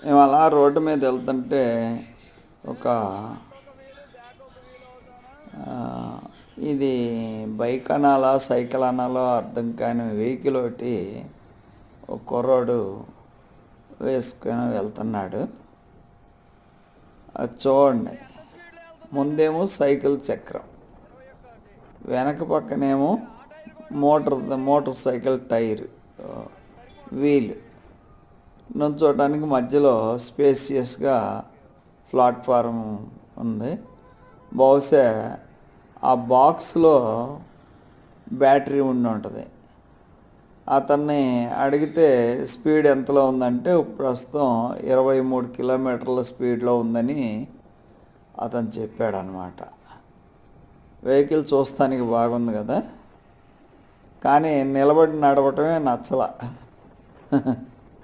మేము అలా రోడ్డు మీద వెళ్తుంటే ఒక ఇది బైక్ అనాలా సైకిల్ అనాలో అర్థం కాని వెహికల్ ఒకటి ఒక కుర్రోడు వేసుకొని వెళ్తున్నాడు. అది చూడండి, ముందేమో సైకిల్ చక్రం, వెనక పక్కనేమో మోటార్ సైకిల్ టైర్ వీల్, నుంచోటానికి మధ్యలో స్పేసియస్గా ప్లాట్ఫారం ఉంది. బహుశా ఆ బాక్స్లో బ్యాటరీ ఉండి ఉంటుంది. అతన్ని అడిగితే స్పీడ్ ఎంతలో ఉందంటే ప్రస్తుతం 23 కిలోమీటర్ల స్పీడ్లో ఉందని అతను చెప్పాడనమాట. వెహికల్ చూస్తానికి బాగుంది కదా, కానీ నిలబడి నడవటమే నచ్చల.